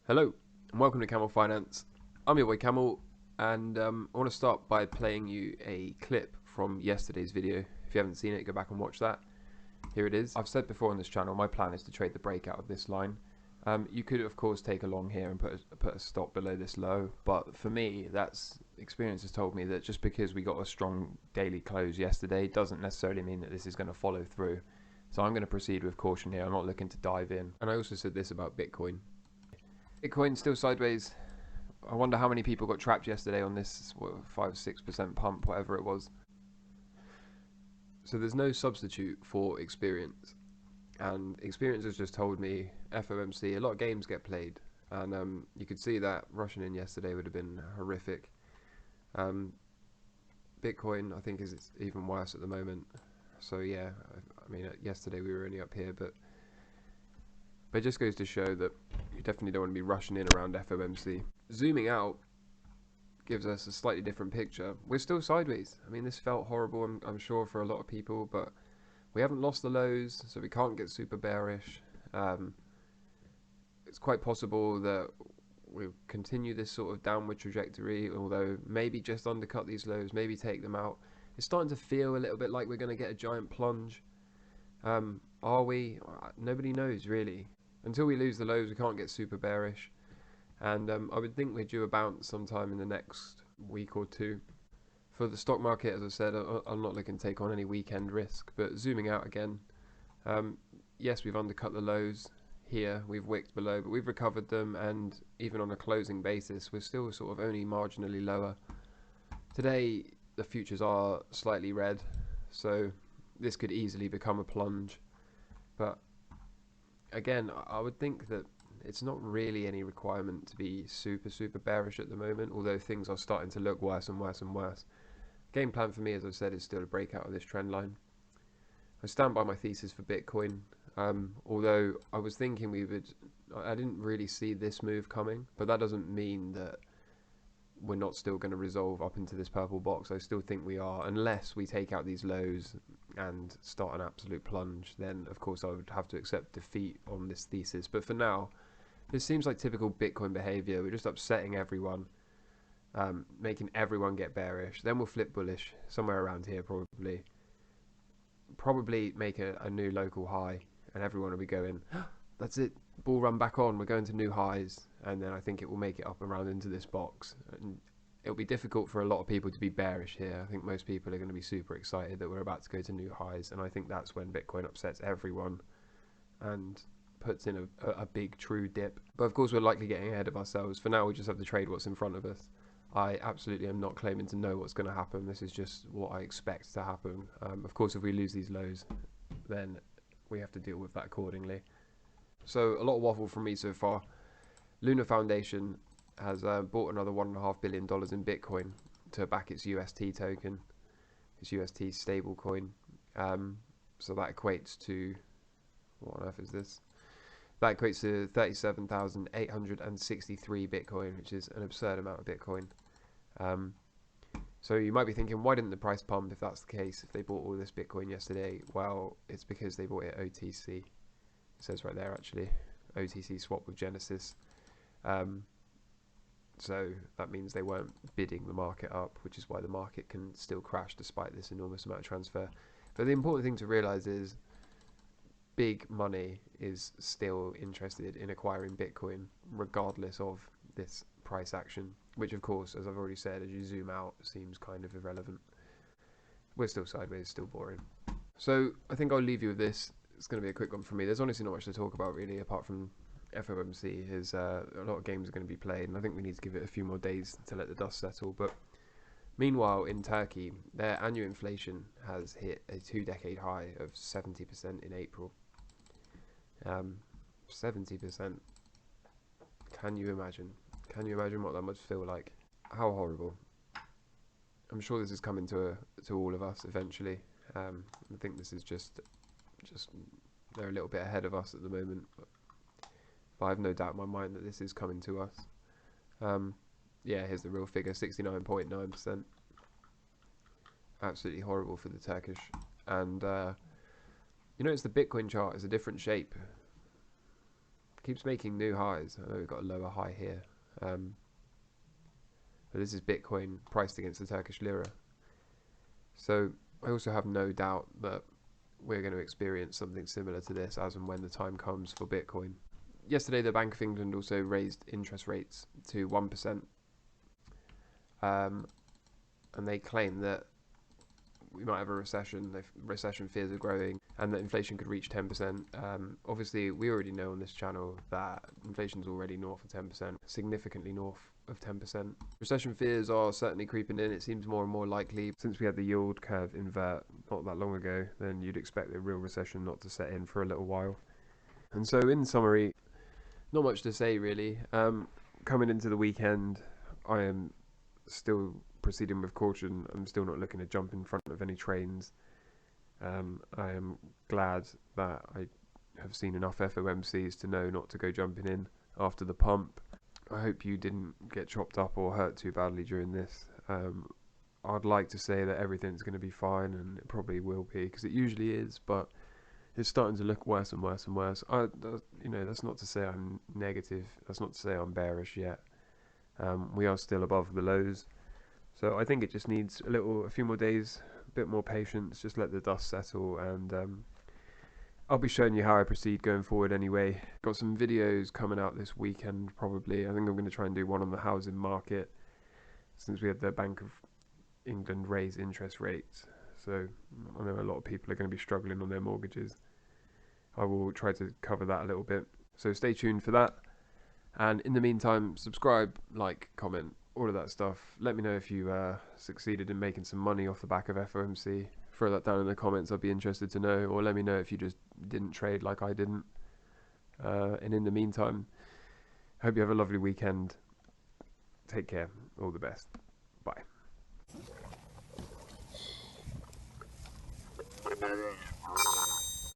Hello and welcome to Camel Finance. I'm your boy Camel, and I want to start by playing you a clip from yesterday's video. If you haven't seen it, go back and watch that. Here it is. I've said before on this channel, my plan is to trade the breakout of this line. You could of course take a long here and put a stop below this low, but for me, experience has told me that just because we got a strong daily close yesterday doesn't necessarily mean that this is going to follow through. So I'm going to proceed with caution here. I'm not looking to dive in. And I also said this about Bitcoin. Bitcoin still sideways. I wonder how many people got trapped yesterday on this 5-6% pump, whatever it was. So there's no substitute for experience, and experience has just told me FOMC, a lot of games get played, and you could see that rushing in yesterday would have been horrific. Bitcoin I think is even worse at the moment. So yeah, I mean yesterday we were only up here, but it just goes to show that you definitely don't want to be rushing in around FOMC. Zooming out gives us a slightly different picture. We're still sideways. I mean, this felt horrible, I'm sure, for a lot of people, but we haven't lost the lows, so we can't get super bearish. It's quite possible that we'll continue this sort of downward trajectory, although maybe just undercut these lows, maybe take them out. It's starting to feel a little bit like we're going to get a giant plunge. Are we? Nobody knows, really. Until we lose the lows, we can't get super bearish. And I would think we're due a bounce sometime in the next week or two. For the stock market, as I said, I'm not looking to take on any weekend risk. But zooming out again, yes, we've undercut the lows here. We've wicked below, but we've recovered them. And even on a closing basis, we're still sort of only marginally lower. Today, the futures are slightly red, so this could easily become a plunge. But again, I would think that it's not really any requirement to be super bearish at the moment, although things are starting to look worse and worse and worse. Game plan for me, as I've said, is still a breakout of this trend line. I stand by my thesis for Bitcoin, although I was thinking I didn't really see this move coming, but that doesn't mean that we're not still going to resolve up into this purple box. I still think we are, unless we take out these lows and start an absolute plunge. Then of course I would have to accept defeat on this thesis, but for now this seems like typical Bitcoin behavior. We're just upsetting everyone, making everyone get bearish, then we'll flip bullish somewhere around here, probably make a new local high, and everyone will be going, that's it, bull run back on, we're going to new highs. And then I think it will make it up around into this box, and it'll be difficult for a lot of people to be bearish here. I think most people are going to be super excited that we're about to go to new highs, and I think that's when Bitcoin upsets everyone and puts in a big true dip. But of course we're likely getting ahead of ourselves. For now we just have to trade what's in front of us. I absolutely am not claiming to know what's going to happen. This is just what I expect to happen. Of course if we lose these lows, then we have to deal with that accordingly. So a lot of waffle from me so far. Luna Foundation has bought another $1.5 billion in Bitcoin to back its UST token, its UST stable coin. So that equates to, what on earth is this? That equates to 37,863 Bitcoin, which is an absurd amount of Bitcoin. So you might be thinking, why didn't the price pump if that's the case, if they bought all this Bitcoin yesterday? Well, it's because they bought it OTC. It says right there, actually, OTC swap with Genesis. So that means they weren't bidding the market up, which is why the market can still crash despite this enormous amount of transfer. But the important thing to realize is big money is still interested in acquiring Bitcoin regardless of this price action, which of course, as I've already said, as you zoom out, seems kind of irrelevant. We're still sideways, still boring. So I think I'll leave you with this. It's going to be a quick one for me. There's honestly not much to talk about really, apart from FOMC. Is a lot of games are going to be played, and I think we need to give it a few more days to let the dust settle. But meanwhile, in Turkey, their annual inflation has hit a 2-decade high of 70% in April. 70%. Can you imagine? Can you imagine what that must feel like? How horrible. I'm sure this is coming to all of us eventually. I think this is just they're a little bit ahead of us at the moment. But I have no doubt in my mind that this is coming to us. Yeah, here's the real figure, 69.9%. Absolutely horrible for the Turkish. And you notice the Bitcoin chart is a different shape. keeps making new highs. I know we've got a lower high here. But this is Bitcoin priced against the Turkish lira. So I also have no doubt that we're going to experience something similar to this as and when the time comes for Bitcoin. Yesterday, the Bank of England also raised interest rates to 1%. And they claim that we might have a recession, if recession fears are growing, and that inflation could reach 10%. Obviously, we already know on this channel that inflation's already north of 10%, significantly north of 10%. Recession fears are certainly creeping in. It seems more and more likely. Since we had the yield curve invert not that long ago, then you'd expect a real recession not to set in for a little while. And so, in summary, not much to say really. Coming into the weekend, I am still proceeding with caution. I'm still not looking to jump in front of any trains. I am glad that I have seen enough FOMCs to know not to go jumping in after the pump. I hope you didn't get chopped up or hurt too badly during this. I'd like to say that everything's going to be fine, and it probably will be, because it usually is, but it's starting to look worse and worse and worse. That's not to say I'm negative. That's not to say I'm bearish yet. We are still above the lows. So I think it just needs a few more days, a bit more patience, just let the dust settle, and I'll be showing you how I proceed going forward anyway. Got some videos coming out this weekend probably. I think I'm going to try and do one on the housing market, since we had the Bank of England raise interest rates. So I know a lot of people are going to be struggling on their mortgages. I will try to cover that a little bit. So stay tuned for that. And in the meantime, subscribe, like, comment, all of that stuff. Let me know if you succeeded in making some money off the back of FOMC. Throw that down in the comments. I'd be interested to know. Or let me know if you just didn't trade like I didn't. And in the meantime, hope you have a lovely weekend. Take care. All the best. Bye.